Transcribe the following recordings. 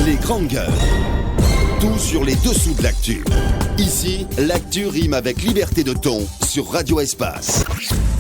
Les grandes gueules. Tout sur les dessous de l'actu. Ici, l'actu rime avec liberté de ton sur Radio Espace.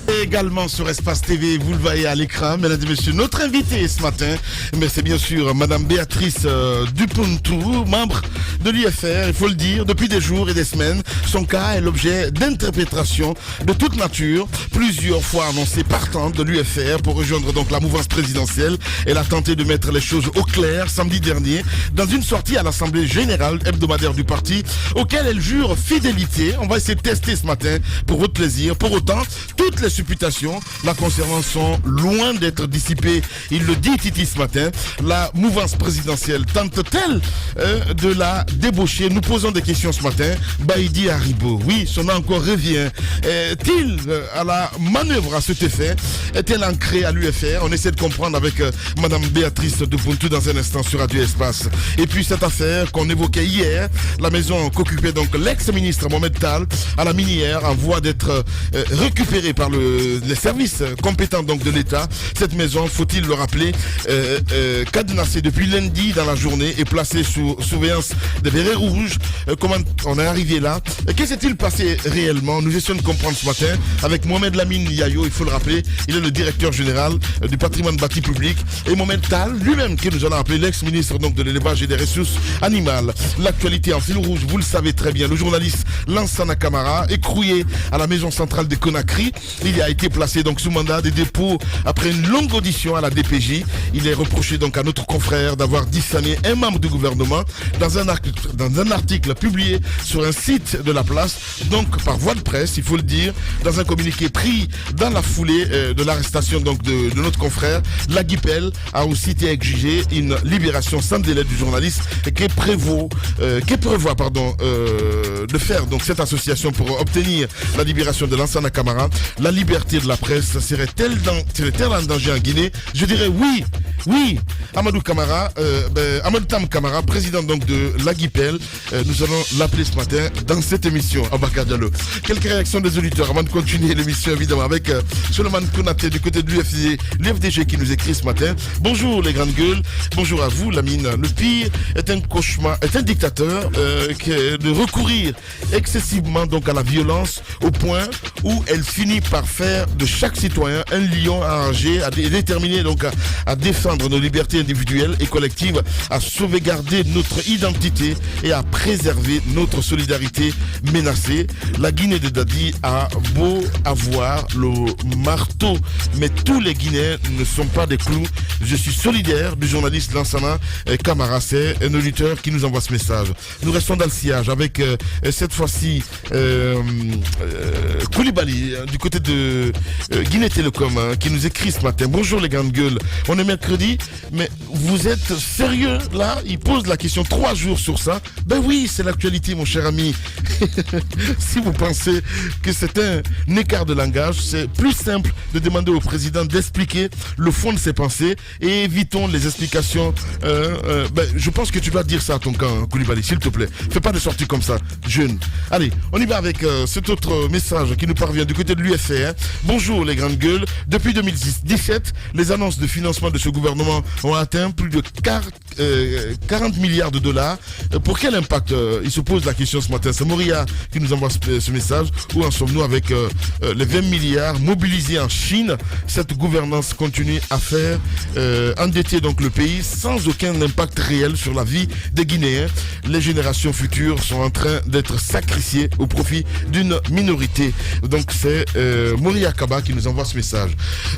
Et également sur Espace TV, vous le voyez à l'écran, mesdames et messieurs, notre invitée ce matin, mais c'est bien sûr Madame Béatrice Dupontou, membre de l'UFR, il faut le dire, depuis des jours et des semaines. Son cas est l'objet d'interprétations de toute nature, plusieurs fois annoncée partante de l'UFR pour rejoindre donc la mouvance présidentielle. Elle a tenté de mettre les choses au clair samedi dernier dans une sortie à l'Assemblée générale hebdomadaire du parti, auquel elle jure fidélité. On va essayer de tester ce matin pour votre plaisir. Pour autant, toutes les supputations la concernant sont loin d'être dissipées. Il le dit Titi ce matin. La mouvance présidentielle tente-t-elle de la débaucher? Nous posons des questions ce matin. Baïdi Haribo, oui, son nom encore revient. Est-il à la manœuvre à cet effet? Est-elle ancrée à l'UFR? On essaie de comprendre avec Madame Béatrice Dupontou dans un instant sur Radio Espace. Et puis cette affaire qu'on évoquait hier, la maison qu'occupait donc l'ex-ministre Mohamed Tal à la minière en voie d'être récupérée par les services compétents donc de l'État. Cette maison, faut-il le rappeler, cadenassée depuis lundi dans la journée et placée sous surveillance des bérets rouges. Comment on est arrivé là? Qu'est-ce qui s'est-il passé réellement? Nous essayons de comprendre ce matin avec Mohamed Lamine Yayo, il faut le rappeler, il est le directeur général du patrimoine bâti public, et Mohamed Tal lui-même, qui nous allons appeler l'ex-ministre donc de l'élevage et des ressources animales. L'actualité en fil rouge, vous le savez très bien, le journaliste Lansana Camara, écroué à la maison centrale de Conakry. Il a été placé donc sous mandat de dépôt après une longue audition à la DPJ. Il est reproché donc à notre confrère d'avoir diffamé un membre du gouvernement dans un article publié sur un site de la place, donc par voie de presse, il faut le dire, dans un communiqué pris dans la foulée de l'arrestation donc de notre confrère. La Guipel a aussi été exigé une libération sans délai du journaliste qui prévoit de faire donc cette association pour obtenir la libération de Lansana Camara. La liberté de la presse serait-elle en danger en Guinée? Je dirais oui. Amadou Camara, Amadou Tam Camara, président donc de la Guipel, nous allons l'appeler ce matin dans cette émission. Abakar Diallo. Quelques réactions des auditeurs avant de continuer l'émission évidemment avec Solomon Konaté du côté de l'UFDG qui nous écrit ce matin. Bonjour les grandes gueules, bonjour à vous Lamine. Le pire est un cauchemar, est un dictateur de recourir excessivement donc à la violence au point où elle finit par faire de chaque citoyen un lion arrangé et déterminé donc à défendre nos libertés individuelles et collectives, à sauvegarder notre identité et à préserver notre solidarité menacée. La Guinée de Dadi a beau avoir le marteau, mais tous les Guinéens ne sont pas des clous. Je suis solidaire du journaliste Lansana Camara, c'est un auditeur qui nous envoie ce message. Nous restons dans le sillage avec cette fois-ci Koulibaly du côté de Guinée Télécom qui nous écrit ce matin. Bonjour les grandes gueules, on est mercredi, mais vous êtes sérieux là? Il pose la question 3 jours sur ça. Ben oui, c'est l'actualité mon cher ami. Si vous pensez que c'est un écart de langage, c'est plus simple de demander au président d'expliquer le fond de ses pensées et évitons les explications. Je pense que tu dois dire ça à ton camp, Koulibaly, s'il te plaît. Fais pas de sorties comme ça, jeune. Allez, on y va avec cet autre message qui nous parvient du côté de l'UFR. Bonjour les grandes gueules. Depuis 2017, les annonces de financement de ce gouvernement ont atteint plus de 40 milliards de dollars. Pour quel impact il se pose la question ce matin. C'est Moria qui nous envoie ce message. Où en sommes-nous avec les 20 milliards mobilisés en Chine? Cette gouvernance continue à faire endetter donc le pays sans aucun impact réel sur la vie des Guinéens. Les générations futures sont en train d'être sacrifiées au profit d'une minorité. Donc c'est Moria Kaba qui nous envoie ce message.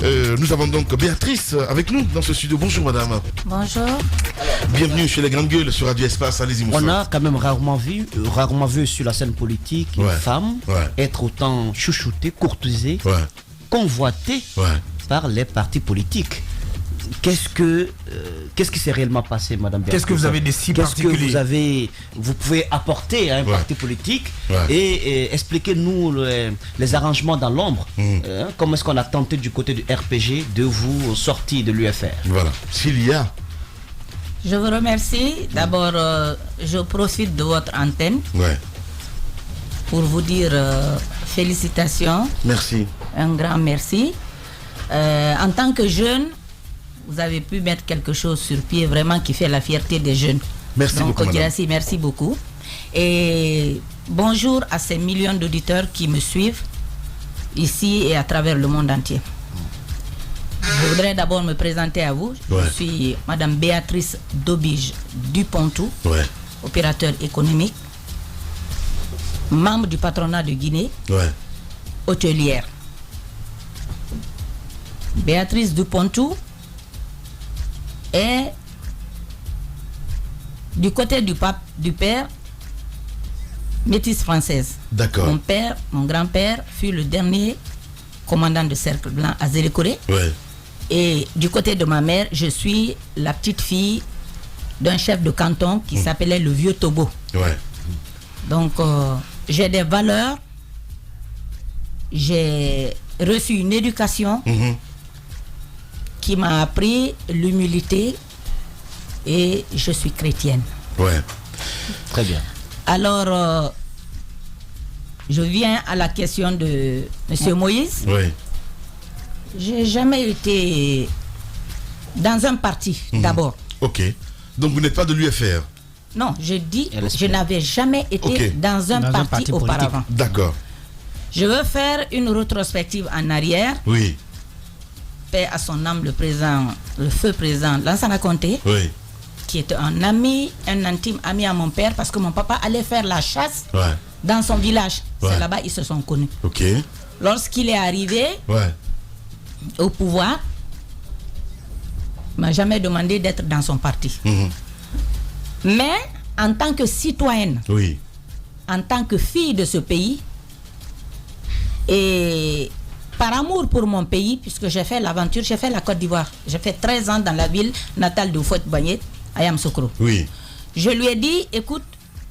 Nous avons donc Béatrice avec nous dans ce studio. Bonjour madame. Bonjour. Bienvenue chez les grandes gueules sur Radio Espace. Allez-y mon frère. On a quand même rarement vu sur la scène politique une femme être autant chouchoutée, courtisée, convoitée par les partis politiques. Qu'est-ce qui s'est réellement passé, madame Béatrice? Qu'est-ce que vous avez de si particulier? Qu'est-ce que vous pouvez apporter à un parti politique et expliquez-nous les arrangements dans l'ombre. Comment est-ce qu'on a tenté du côté du RPG de vous sortir de l'UFR? Voilà. S'il y a. Je vous remercie. D'abord, je profite de votre antenne pour vous dire félicitations. Merci. Un grand merci. En tant que jeune, vous avez pu mettre quelque chose sur pied vraiment qui fait la fierté des jeunes. Merci beaucoup, madame. Merci beaucoup. Et bonjour à ces millions d'auditeurs qui me suivent ici et à travers le monde entier. Je voudrais d'abord me présenter à vous. Je suis Madame Béatrice Dobige Dupontou, opérateur économique, membre du patronat de Guinée, hôtelière. Béatrice Dupontou est du côté du père, métisse française. D'accord. Mon grand-père fut le dernier commandant de Cercle Blanc à Zélékoré. Et du côté de ma mère, je suis la petite fille d'un chef de canton qui s'appelait le Vieux Tobo. Donc, j'ai des valeurs, j'ai reçu une éducation qui m'a appris l'humilité et je suis chrétienne. Très bien. Alors, je viens à la question de M. Moïse. J'ai jamais été dans un parti d'abord. Ok. Donc vous n'êtes pas de l'UFR? Non, je dis, je n'avais jamais été dans un parti auparavant. D'accord. Je veux faire une rétrospective en arrière. Oui. Paix à son âme, le feu président Lansana Conté. Qui était un ami, un intime ami à mon père, parce que mon papa allait faire la chasse dans son village. C'est là-bas ils se sont connus. Ok. Lorsqu'il est arrivé au pouvoir, il m'a jamais demandé d'être dans son parti. Mais en tant que citoyenne, en tant que fille de ce pays, et par amour pour mon pays, puisque j'ai fait l'aventure, j'ai fait la Côte d'Ivoire. J'ai fait 13 ans dans la ville natale de Fouette-Bagnet, à Yamoussoukro. Je lui ai dit, écoute,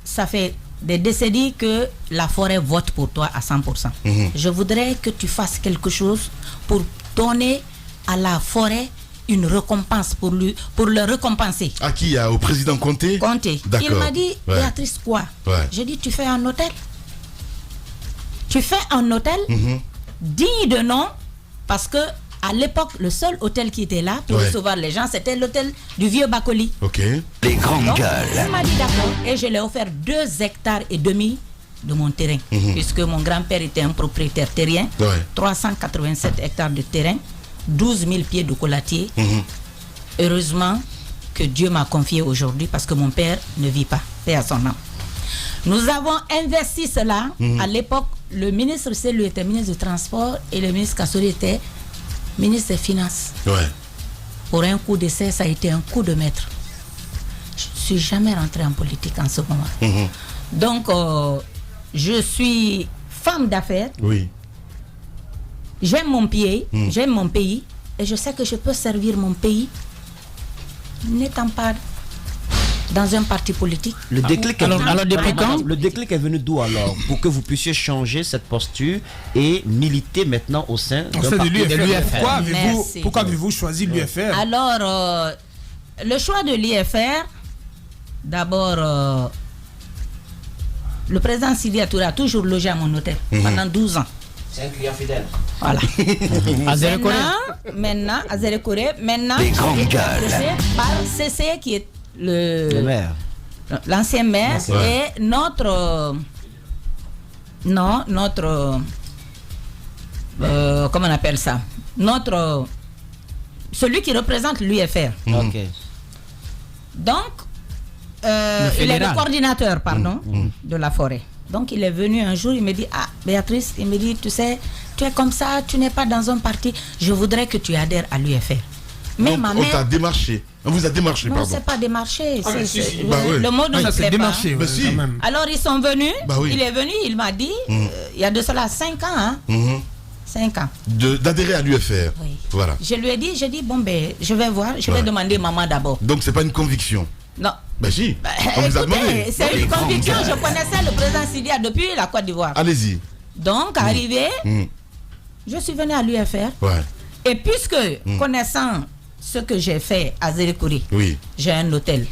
ça fait des décennies que la forêt vote pour toi à 100%. Je voudrais que tu fasses quelque chose pour donner à la forêt une récompense, pour le récompenser. À qui? Au président Conté? Conté. Il m'a dit, Béatrice, quoi? J'ai dit, tu fais un hôtel. Tu fais un hôtel digne de nom, parce que à l'époque, le seul hôtel qui était là pour recevoir les gens, c'était l'hôtel du Vieux Bakoli. Les grandes gueules. Il m'a dit d'accord, et je lui ai offert 2,5 hectares de mon terrain, puisque mon grand-père était un propriétaire terrien. 387 hectares de terrain, 12 000 pieds de colatier. Heureusement que Dieu m'a confié aujourd'hui, parce que mon père ne vit pas. Paix à son âme. Nous avons investi cela. À l'époque, le ministre Selou était ministre du Transport et le ministre Kassori était ministre des Finances. Pour un coup d'essai, ça a été un coup de maître. Je ne suis jamais rentrée en politique en ce moment. Donc, je suis femme d'affaires. J'aime mon pays, j'aime mon pays, et je sais que je peux servir mon pays n'étant pas dans un parti politique. Le déclic, depuis quand? Le déclic est venu d'où alors, pour que vous puissiez changer cette posture et militer maintenant au sein de l'UFR? Pourquoi avez-vous choisi l'UFR? Alors, le choix de l'UFR, d'abord, le président Sidi Touré a toujours logé à mon hôtel pendant 12 ans. C'est un client fidèle. Voilà. Maintenant, à Zélékoré, maintenant, les grandes gueules. Par CC qui est le maire. L'ancien maire et comment on appelle ça? Celui qui représente l'UFR. Donc, il est le coordinateur, de la forêt. Donc, il est venu un jour, il me dit, Béatrice, il me dit, tu sais, tu es comme ça, tu n'es pas dans un parti, je voudrais que tu adhères à l'UFR. Mais donc, ma mère... On t'a démarché. On vous a démarché, non, c'est pas démarché. Le mot ne me plaît démarché, pas. Alors, ils sont venus. Il est venu, il m'a dit, il y a de cela 5 ans, 5 ans. D'adhérer à l'UFR. Voilà. Je lui ai dit, bon, je vais voir, je vais demander maman d'abord. Donc, c'est pas une conviction? Non. Si, on vous a demandé. C'est une conviction, je connaissais le président Sidia depuis la Côte d'Ivoire. Allez-y. Donc, arrivé, je suis venu à l'UFR. Et puisque, connaissant ce que j'ai fait à Zélékoré, j'ai un hôtel.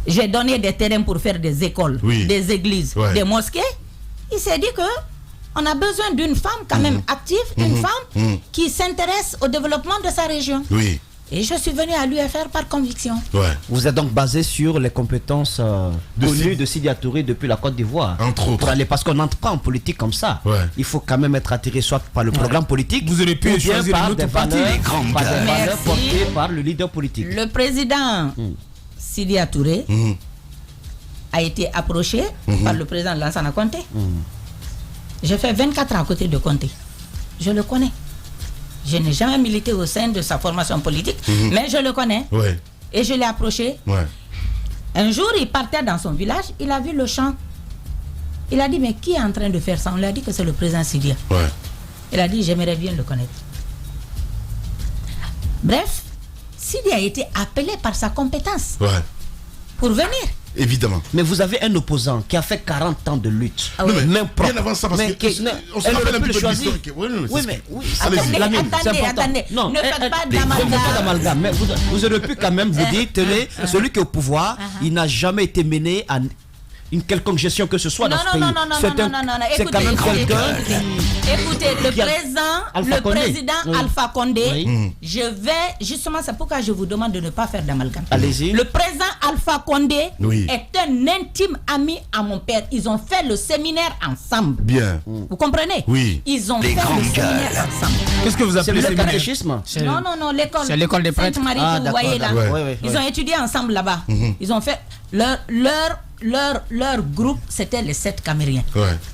J'ai donné des terrains pour faire des écoles, des églises, des mosquées. Il s'est dit que on a besoin d'une femme quand même active, une femme qui s'intéresse au développement de sa région. Oui. Et je suis venu à l'UFR par conviction. Ouais. Vous êtes donc basé sur les compétences connues de Sidya Touré depuis la Côte d'Ivoire. Entre autres. Pour aller, parce qu'on n'entre pas en politique comme ça. Ouais. Il faut quand même être attiré soit par le programme politique, vous aurez pu choisir par une autre des partie. valeurs portées par le leader politique. Le président Sidya Touré a été approché par le président Lansana Conté. J'ai fait 24 ans à côté de Conté. Je le connais. Je n'ai jamais milité au sein de sa formation politique, mais je le connais. Ouais. Et je l'ai approché. Ouais. Un jour, il partait dans son village, il a vu le champ. Il a dit, mais qui est en train de faire ça? On lui a dit que c'est le président Sidya. Ouais. Il a dit, j'aimerais bien le connaître. Bref, Sidya a été appelé par sa compétence pour venir. Évidemment. Mais vous avez un opposant qui a fait 40 ans de lutte. Ah oui. Même bien avant ça, parce qu'on se rappelle un peu de l'historique. Oui, mais oui. Attendez. Non, ne faites pas d'amalgame. Mais vous aurez pu quand même vous dire, tenez, celui qui est au pouvoir, il n'a jamais été mené à une quelconque gestion que ce soit dans ce pays. C'est quand même quelqu'un qui... Écoutez, le président Alpha Condé, je vais, justement, c'est pourquoi je vous demande de ne pas faire d'amalgame. Allez-y. Le président Alpha Condé est un intime ami à mon père. Ils ont fait le séminaire ensemble. Bien. Vous comprenez? Oui. Ils ont fait le séminaire ensemble. Qu'est-ce que vous appelez le séminaire? catéchisme? Non, l'école. C'est l'école des prêtres. Sainte-Marie, que vous voyez là. Ils ont étudié ensemble là-bas. Ils ont fait leur groupe, c'était les 7 Camériens.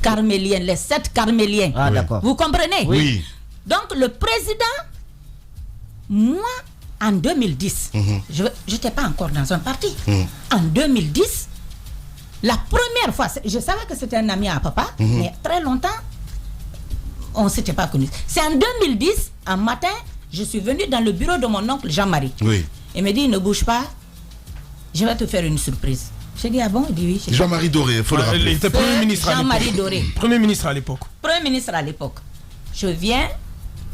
Carméliens, les 7 Carméliens. Ah, d'accord. Vous comprenez? Oui. Donc, le président, moi, en 2010, je n'étais pas encore dans un parti. En 2010, la première fois, je savais que c'était un ami à papa, mais très longtemps, on ne s'était pas connus. C'est en 2010, un matin, je suis venu dans le bureau de mon oncle Jean-Marie. Oui. Il me dit, ne bouge pas, je vais te faire une surprise. J'ai dit, ah bon? Il dit oui. Jean-Marie Doré, il faut le rappeler. Il était Premier ministre à l'époque. Jean-Marie Doré. Premier ministre à l'époque. Premier ministre à l'époque. Je viens,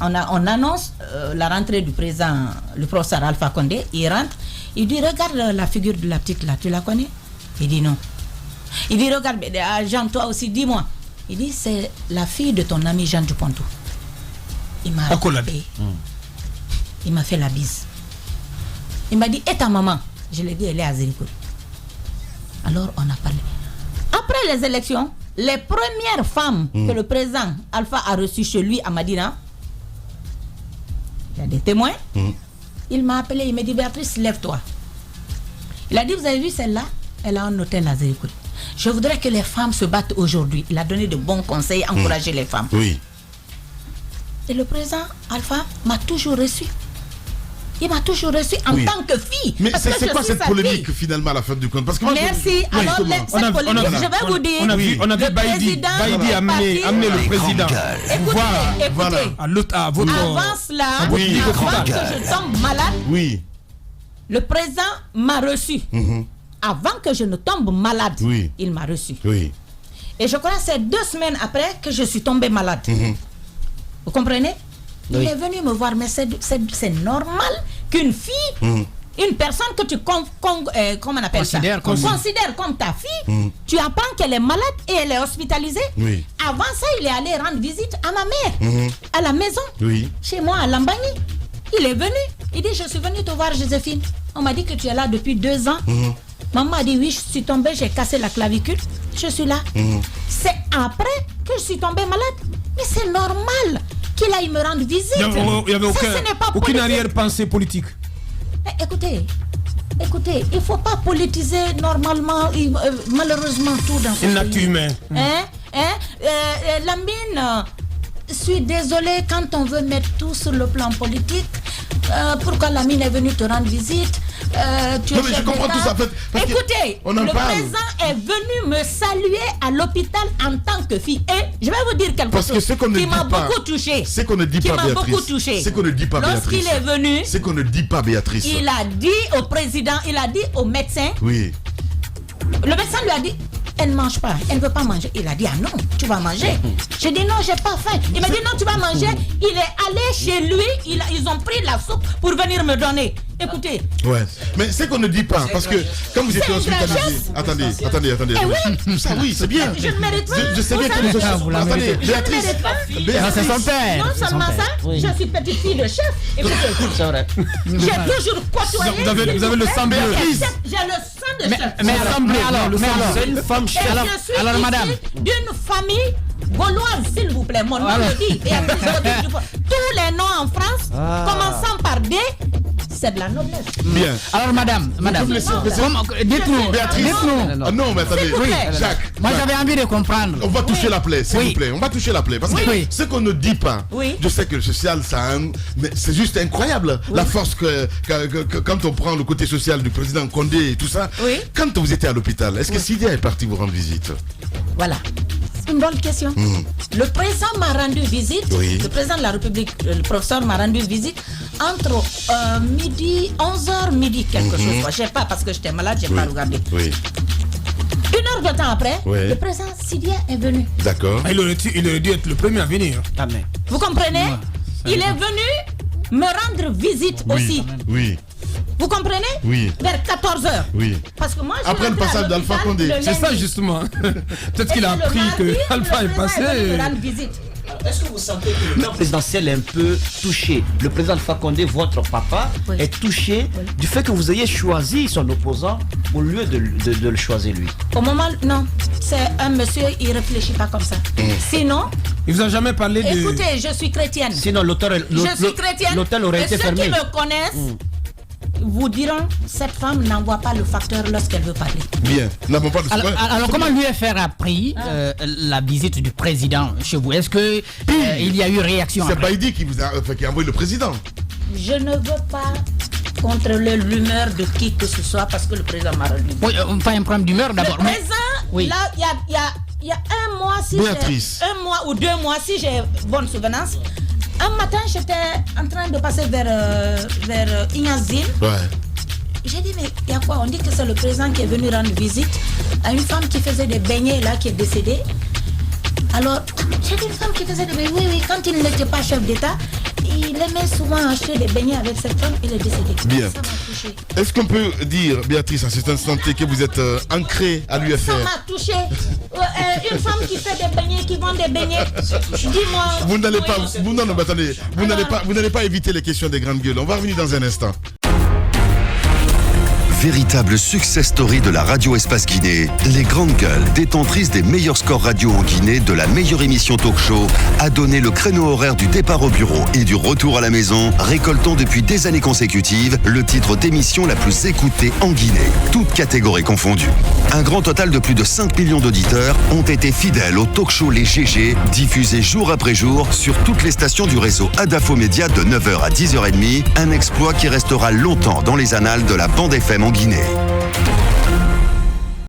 on annonce la rentrée du président, le professeur Alpha Condé. Il rentre, il dit, regarde la figure de la petite là, tu la connais? Il dit non. Il dit, regarde, Jean, toi aussi, dis-moi. Il dit, c'est la fille de ton ami Jean Dupontou. Il m'a rappelé. Il m'a fait la bise. Il m'a dit, et ta maman? Je lui ai dit, elle est à Zérikoui. Alors on a parlé. Après les élections, les premières femmes que le président Alpha a reçues chez lui à Madina, il y a des témoins. Il m'a appelé, il m'a dit, Béatrice, lève-toi. Il a dit, vous avez vu celle-là? Elle a un hôtel à Zérikoui. Je voudrais que les femmes se battent aujourd'hui. Il a donné de bons conseils, encourager les femmes. Oui. Et le président Alpha m'a toujours reçu. Il m'a toujours reçu en tant que fille. Mais c'est quoi cette polémique finalement à la fin du compte? Parce que moi, merci. Alors, cette polémique, je vais vous dire. On a vu Baïdi amener le président. Écoutez, avant cela, avant que je tombe malade, le président m'a reçu. Avant que je ne tombe malade, il m'a reçu. Et je crois que c'est 2 semaines après que je suis tombée malade. Vous comprenez? Il est venu me voir, mais c'est normal qu'une fille, une personne que tu considères comme ta fille, tu apprends qu'elle est malade et elle est hospitalisée. Avant ça, il est allé rendre visite à ma mère, à la maison, chez moi à Lambani. Il est venu, il dit, je suis venu te voir, Joséphine. On m'a dit que tu es là depuis 2 ans. Maman a dit, oui, je suis tombée, j'ai cassé la clavicule, je suis là. C'est après que je suis tombée malade. Mais c'est normal qu'il aille me rendre visite. Il n'y avait aucune arrière-pensée politique. Écoutez, il ne faut pas politiser normalement, malheureusement, tout dans ce pays. Une acte humaine. Lamine, je suis désolée quand on veut mettre tout sur le plan politique. Pourquoi Lamine est venu te rendre visite? Non mais je comprends tout ça. Écoutez, le président est venu me saluer à l'hôpital en tant que fille. Et je vais vous dire quelque chose qui m'a beaucoup touché. C'est qu'on ne dit pas, Béatrice. C'est qu'on ne dit pas, Béatrice. Lorsqu'il est venu, c'est qu'on ne dit pas, Béatrice. Il a dit au président, il a dit au médecin. Oui. Le médecin lui a dit, elle ne mange pas, elle ne veut pas manger. Il a dit, ah non, tu vas manger. J'ai dit, non, j'ai pas faim. Il m'a dit, non, tu vas manger. Il est allé chez lui, ils ont pris la soupe pour venir me donner. Écoutez. Ouais, mais c'est qu'on ne dit pas, parce que quand vous étiez hospitalisé... Attendez. Oui. Ça, oui, c'est bien. Je ne mérite pas. Je sais bien que vous attendez, Béatrice. C'est son père. Non seulement ça, je suis petite fille de chef. Écoutez, c'est vrai. J'ai toujours côtoyé. Vous avez le sang bleu. J'ai le sang de chef. Mais alors, c'est une femme chef. Alors, madame. D'une famille gauloise, s'il vous plaît. Mon nom le dit. Tous les noms en France, commençant par D, c'est de la noblesse. Bien. Alors, madame, dites-nous. Béatrice. Non, mais attendez. Oui, Jacques. Moi, j'avais envie de comprendre. On va toucher la plaie, s'il vous plaît. On va toucher la plaie. Parce que ce qu'on ne dit pas, je sais que le social, mais c'est juste incroyable. La force que quand on prend le côté social du président Condé et tout ça. Quand vous étiez à l'hôpital, est-ce que Sidia est parti vous rendre visite? Voilà. C'est une bonne question. Le président m'a rendu visite. Le président de la République, le professeur m'a rendu visite entre midi, 11h, midi, quelque chose. Je sais pas parce que j'étais malade, j'ai pas regardé. Une heure de temps après, le président Sidia est venu. D'accord. Il aurait dû être le premier à venir. Vous comprenez? Il est venu me rendre visite aussi. Oui. Vous comprenez? Oui. Vers 14h. Oui. Parce que moi, après le passage d'Alpha Condé. C'est ça justement. Peut-être qu'il a appris que Alpha est passé. Est-ce que vous sentez que le présidentiel est un peu touché? Le président Alpha Condé, votre papa, est touché du fait que vous ayez choisi son opposant au lieu de le choisir lui? Au moment, non. C'est un monsieur, il ne réfléchit pas comme ça. Sinon... Il vous a jamais parlé de... Écoutez, je suis chrétienne. Sinon, l'hôtel aurait été fermé. Ceux qui me connaissent vous diront, cette femme n'envoie pas le facteur lorsqu'elle veut parler. Bien. Alors comment l'UFR a pris la visite du président chez vous? Est-ce que il y a eu réaction? C'est Baïdi qui a envoyé le président. Je ne veux pas contrôler l'humeur de qui que ce soit parce que le président m'a rendu. Oui, enfin un problème d'humeur d'abord. Le président, là, il y a un mois, un mois ou 2 mois, si j'ai bonne souvenance. Un matin, j'étais en train de passer vers Ignazine. J'ai dit, mais il y a quoi? On dit que c'est le président qui est venu rendre visite à une femme qui faisait des beignets là, qui est décédée. Alors, j'ai dit une femme qui faisait des beignets. Oui, quand il n'était pas chef d'État, il aimait souvent acheter des beignets avec cette femme, il est décédé. Bien. Est-ce qu'on peut dire, Béatrice, à cet instant T, que vous êtes ancrée à l'UFR? Ça m'a touché. Une femme qui fait des beignets, qui vend des beignets. Dis-moi. Vous n'allez pas, vous n'allez pas éviter les questions des grandes gueules. On va revenir dans un instant. Véritable success story de la radio Espace Guinée, les grandes gueules, détentrices des meilleurs scores radio en Guinée, de la meilleure émission talk show, a donné le créneau horaire du départ au bureau et du retour à la maison, récoltant depuis des années consécutives le titre d'émission la plus écoutée en Guinée, toutes catégories confondues. Un grand total de plus de 5 millions d'auditeurs ont été fidèles au talk show Les GG, diffusé jour après jour sur toutes les stations du réseau Adafo Média de 9h à 10h30, un exploit qui restera longtemps dans les annales de la bande FM en Guinée.